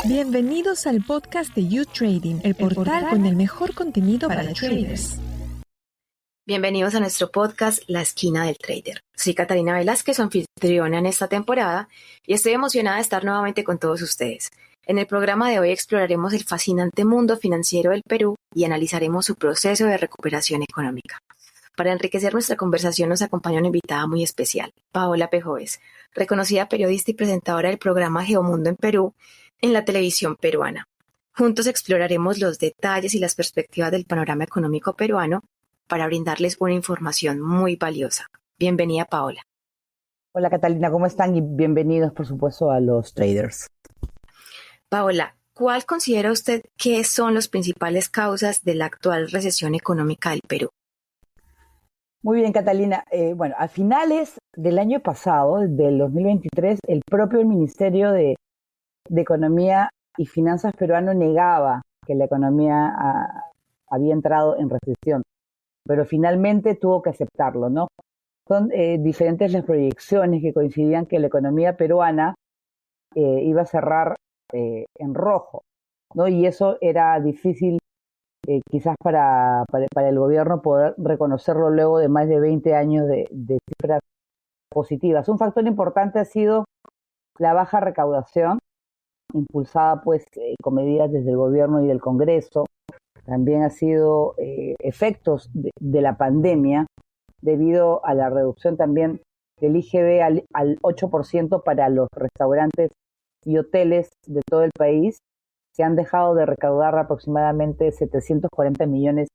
Bienvenidos al podcast de You Trading, el portal con el mejor contenido para traders. Bienvenidos a nuestro podcast La Esquina del Trader. Soy Catalina Velázquez, su anfitriona en esta temporada, y estoy emocionada de estar nuevamente con todos ustedes. En el programa de hoy exploraremos el fascinante mundo financiero del Perú y analizaremos su proceso de recuperación económica. Para enriquecer nuestra conversación nos acompaña una invitada muy especial, Paola Pejóez, reconocida periodista y presentadora del programa Geomundo en Perú en la televisión peruana. Juntos exploraremos los detalles y las perspectivas del panorama económico peruano para brindarles una información muy valiosa. Bienvenida, Paola. Hola Catalina, ¿cómo están? Y bienvenidos, por supuesto, a los traders. Paola, ¿cuál considera usted que son las principales causas de la actual recesión económica del Perú? Muy bien, Catalina. Bueno, a finales del año pasado, del 2023, el propio Ministerio de Economía y Finanzas peruano negaba que la economía había entrado en recesión, pero finalmente tuvo que aceptarlo, ¿no? Son diferentes las proyecciones que coincidían que la economía peruana iba a cerrar en rojo, ¿no? Y eso era difícil quizás para el gobierno poder reconocerlo luego de más de 20 años de cifras positivas. Un factor importante ha sido la baja recaudación, impulsada pues con medidas desde el gobierno y del Congreso. También ha sido efectos de la pandemia debido a la reducción también del IGB al 8% para los restaurantes y hoteles de todo el país, que han dejado de recaudar aproximadamente 740 millones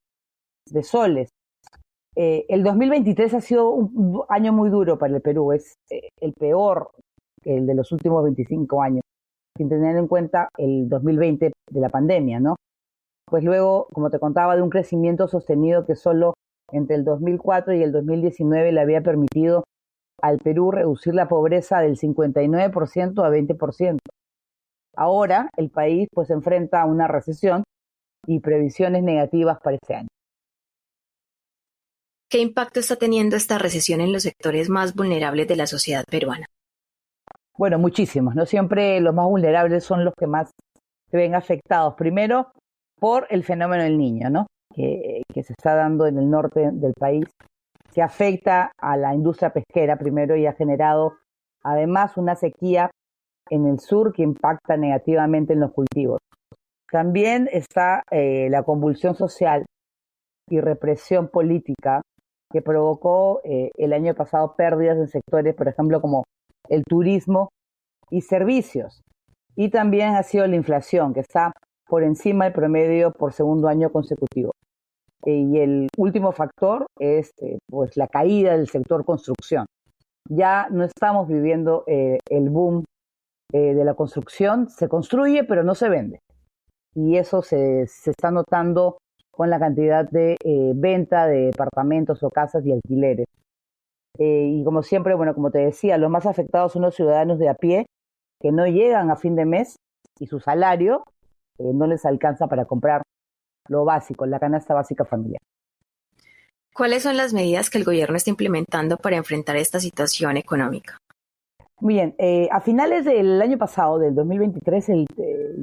de soles. El 2023 ha sido un año muy duro para el Perú, es el peor, el de los últimos 25 años, sin tener en cuenta el 2020 de la pandemia, ¿no? Pues luego, como te contaba, de un crecimiento sostenido que solo entre el 2004 y el 2019 le había permitido al Perú reducir la pobreza del 59% a 20%. Ahora el país pues enfrenta a una recesión y previsiones negativas para este año. ¿Qué impacto está teniendo esta recesión en los sectores más vulnerables de la sociedad peruana? Bueno, muchísimos, ¿no? Siempre los más vulnerables son los que más se ven afectados. Primero, por el fenómeno del Niño, ¿no? Que se está dando en el norte del país, que afecta a la industria pesquera primero y ha generado además una sequía en el sur que impacta negativamente en los cultivos. También está la convulsión social y represión política que provocó el año pasado pérdidas en sectores, por ejemplo, como el turismo y servicios. Y también ha sido la inflación, que está por encima del promedio por segundo año consecutivo. Y el último factor es pues la caída del sector construcción. Ya no estamos viviendo el boom de la construcción. Se construye pero no se vende, y eso se está notando con la cantidad de venta de departamentos o casas y alquileres. Y como siempre, bueno, como te decía, los más afectados son los ciudadanos de a pie que no llegan a fin de mes y su salario no les alcanza para comprar lo básico, la canasta básica familiar. ¿Cuáles son las medidas que el gobierno está implementando para enfrentar esta situación económica? Muy bien, a finales del año pasado, del 2023,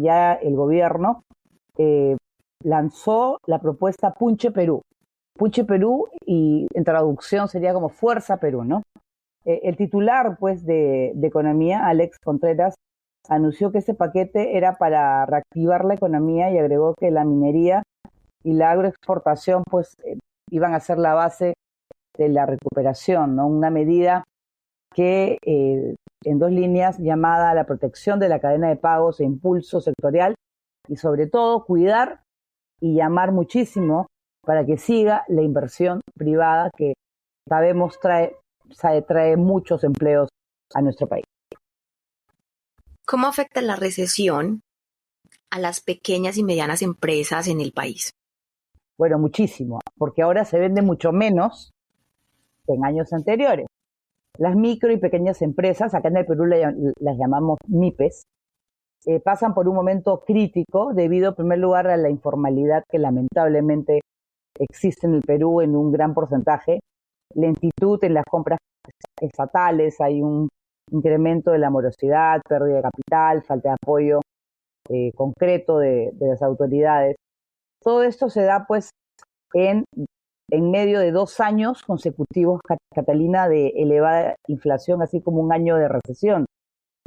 ya el gobierno lanzó la propuesta Punche Perú. Punche Perú, y en traducción sería como Fuerza Perú, ¿no? El titular, pues, de Economía, Alex Contreras, anunció que este paquete era para reactivar la economía y agregó que la minería y la agroexportación, pues, iban a ser la base de la recuperación, ¿no? Una medida que en dos líneas, llamada la protección de la cadena de pagos e impulso sectorial, y sobre todo cuidar y llamar muchísimo para que siga la inversión privada, que sabemos trae muchos empleos a nuestro país. ¿Cómo afecta la recesión a las pequeñas y medianas empresas en el país? Bueno, muchísimo, porque ahora se vende mucho menos que en años anteriores. Las micro y pequeñas empresas, acá en el Perú las llamamos MIPES, pasan por un momento crítico debido, en primer lugar, a la informalidad que lamentablemente existe en el Perú en un gran porcentaje, lentitud en las compras estatales, hay un incremento de la morosidad, pérdida de capital, falta de apoyo concreto de las autoridades. Todo esto se da pues en medio de 2 años consecutivos, Catalina, de elevada inflación, así como un año de recesión,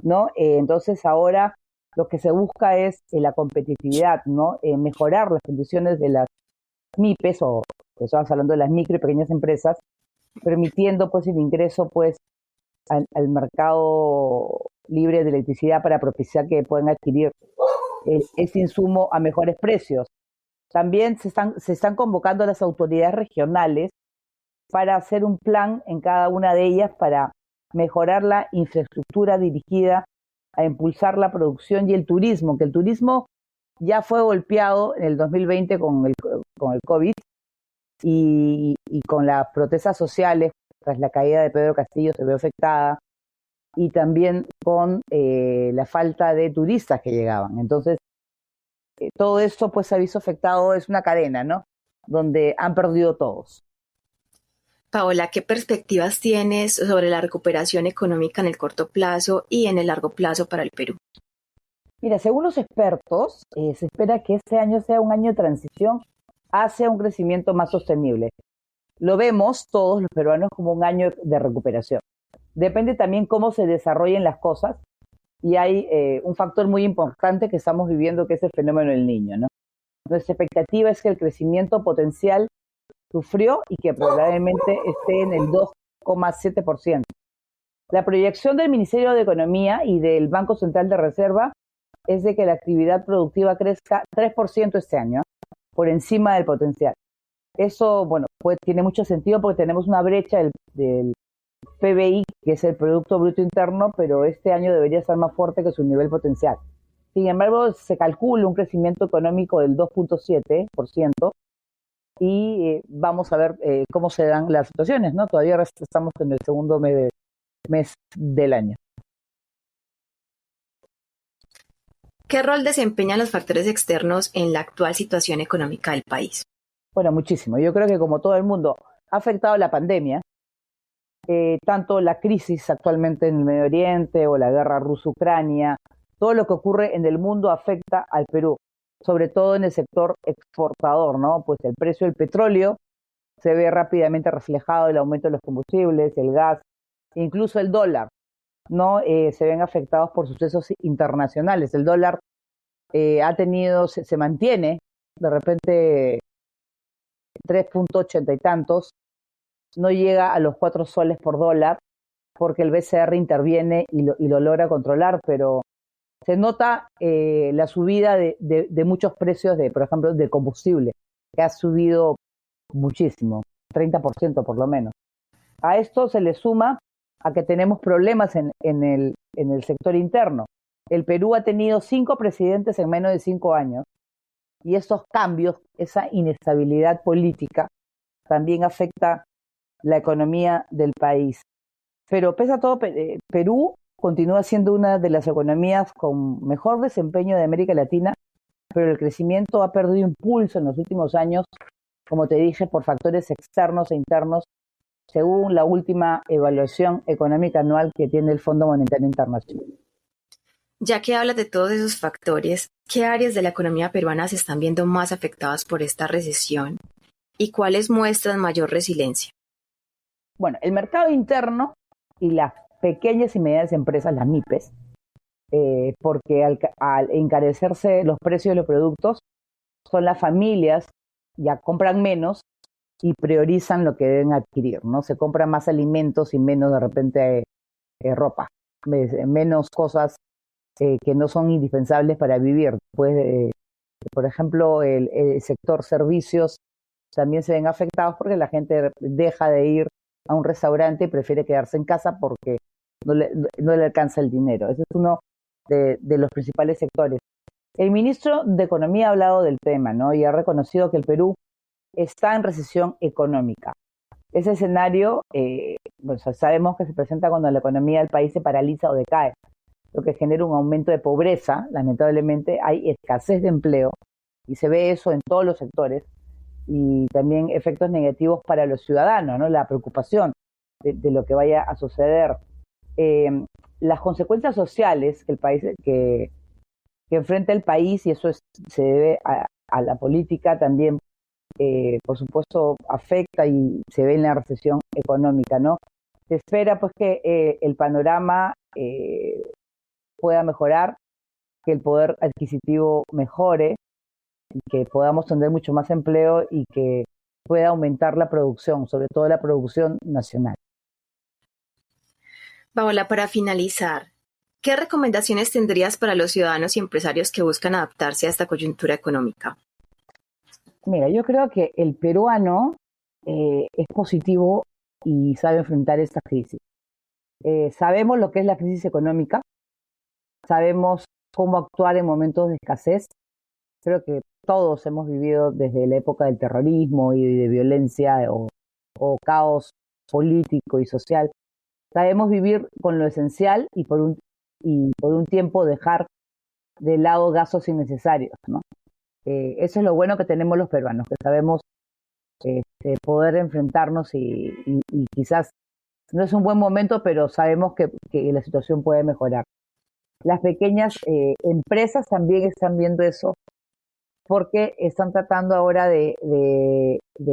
¿no? Entonces ahora lo que se busca es la competitividad, ¿no? Mejorar las condiciones de las MIPES, o estamos hablando de las micro y pequeñas empresas, permitiendo pues el ingreso pues al mercado libre de electricidad para propiciar que puedan adquirir ese insumo a mejores precios. También se están convocando a las autoridades regionales para hacer un plan en cada una de ellas para mejorar la infraestructura dirigida a impulsar la producción y el turismo, que el turismo ya fue golpeado en el 2020 con el COVID y con las protestas sociales, tras la caída de Pedro Castillo se ve afectada, y también con la falta de turistas que llegaban. Entonces, todo esto pues se ha visto afectado, es una cadena, ¿no? Donde han perdido todos. Paola, ¿qué perspectivas tienes sobre la recuperación económica en el corto plazo y en el largo plazo para el Perú? Mira, según los expertos, se espera que este año sea un año de transición hacia un crecimiento más sostenible. Lo vemos todos los peruanos como un año de recuperación. Depende también cómo se desarrollen las cosas, y hay un factor muy importante que estamos viviendo, que es el fenómeno del Niño, ¿no? Nuestra expectativa es que el crecimiento potencial sufrió y que probablemente esté en el 2,7%. La proyección del Ministerio de Economía y del Banco Central de Reserva es de que la actividad productiva crezca 3% este año, por encima del potencial. Eso, bueno, pues tiene mucho sentido porque tenemos una brecha del PBI, que es el Producto Bruto Interno, pero este año debería estar más fuerte que su nivel potencial. Sin embargo, se calcula un crecimiento económico del 2,7%, y vamos a ver cómo se dan las situaciones, ¿no? Todavía estamos en el segundo mes del año. ¿Qué rol desempeñan los factores externos en la actual situación económica del país? Bueno, muchísimo. Yo creo que como todo el mundo ha afectado la pandemia, tanto la crisis actualmente en el Medio Oriente o la guerra ruso-Ucrania, todo lo que ocurre en el mundo afecta al Perú, sobre todo en el sector exportador, ¿no? Pues el precio del petróleo se ve rápidamente reflejado, el aumento de los combustibles, el gas, incluso el dólar, ¿no? Se ven afectados por sucesos internacionales. El dólar se mantiene de repente 3,80 y tantos, no llega a los 4 soles por dólar porque el BCR interviene y lo logra controlar, pero se nota la subida de muchos precios, por ejemplo, de combustible, que ha subido muchísimo, 30% por lo menos. A esto se le suma a que tenemos problemas en el sector interno. El Perú ha tenido 5 presidentes en menos de 5 años, y esos cambios, esa inestabilidad política, también afecta la economía del país. Pero pese a todo, Perú continúa siendo una de las economías con mejor desempeño de América Latina, pero el crecimiento ha perdido impulso en los últimos años, como te dije, por factores externos e internos, según la última evaluación económica anual que tiene el Fondo Monetario Internacional. Ya que hablas de todos esos factores, ¿qué áreas de la economía peruana se están viendo más afectadas por esta recesión y cuáles muestran mayor resiliencia? Bueno, el mercado interno y las pequeñas y medianas empresas, las MIPES, porque al encarecerse los precios de los productos, son las familias, ya compran menos y priorizan lo que deben adquirir, ¿no? Se compran más alimentos y menos de repente ropa, menos cosas que no son indispensables para vivir. Pues, por ejemplo, el sector servicios también se ven afectados porque la gente deja de ir a un restaurante y prefiere quedarse en casa porque no le alcanza el dinero. Ese es uno de los principales sectores. El ministro de Economía ha hablado del tema, ¿no? Y ha reconocido que el Perú está en recesión económica. Ese escenario, pues sabemos que se presenta cuando la economía del país se paraliza o decae, lo que genera un aumento de pobreza. Lamentablemente hay escasez de empleo y se ve eso en todos los sectores, y también efectos negativos para los ciudadanos, ¿no? La preocupación de lo que vaya a suceder. las consecuencias sociales que enfrenta el país, y eso se debe a la política también, por supuesto, afecta y se ve en la recesión económica, ¿no? Se espera pues que el panorama pueda mejorar, que el poder adquisitivo mejore, y que podamos tener mucho más empleo y que pueda aumentar la producción, sobre todo la producción nacional. Paola, para finalizar, ¿qué recomendaciones tendrías para los ciudadanos y empresarios que buscan adaptarse a esta coyuntura económica? Mira, yo creo que el peruano es positivo y sabe enfrentar esta crisis. Sabemos lo que es la crisis económica, sabemos cómo actuar en momentos de escasez. Creo que todos hemos vivido desde la época del terrorismo y de violencia o caos político y social. Sabemos vivir con lo esencial y por un tiempo dejar de lado gastos innecesarios, ¿no? Eso es lo bueno que tenemos los peruanos, que sabemos poder enfrentarnos y quizás no es un buen momento, pero sabemos que la situación puede mejorar. Las pequeñas empresas también están viendo eso porque están tratando ahora de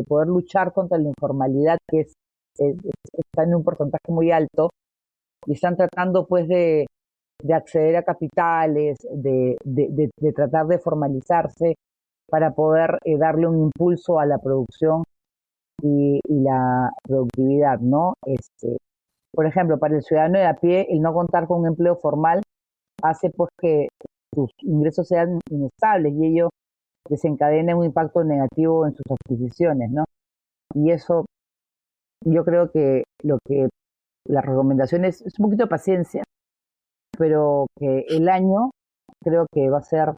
poder luchar contra la informalidad, que está en un porcentaje muy alto, y están tratando pues de acceder a capitales, de tratar de formalizarse para poder darle un impulso a la producción y la productividad, ¿no? Por ejemplo, para el ciudadano de a pie, el no contar con un empleo formal hace pues que sus ingresos sean inestables y ello desencadena un impacto negativo en sus adquisiciones, ¿no? Y eso, yo creo que la recomendación es un poquito de paciencia, pero que el año creo que va a ser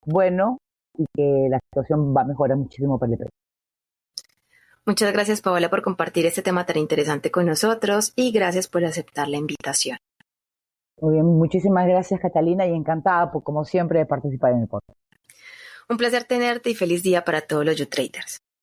bueno y que la situación va a mejorar muchísimo para el país. Muchas gracias, Paola, por compartir este tema tan interesante con nosotros y gracias por aceptar la invitación. Muy bien, muchísimas gracias, Catalina, y encantada, como siempre, de participar en el podcast. Un placer tenerte y feliz día para todos los YouTraders.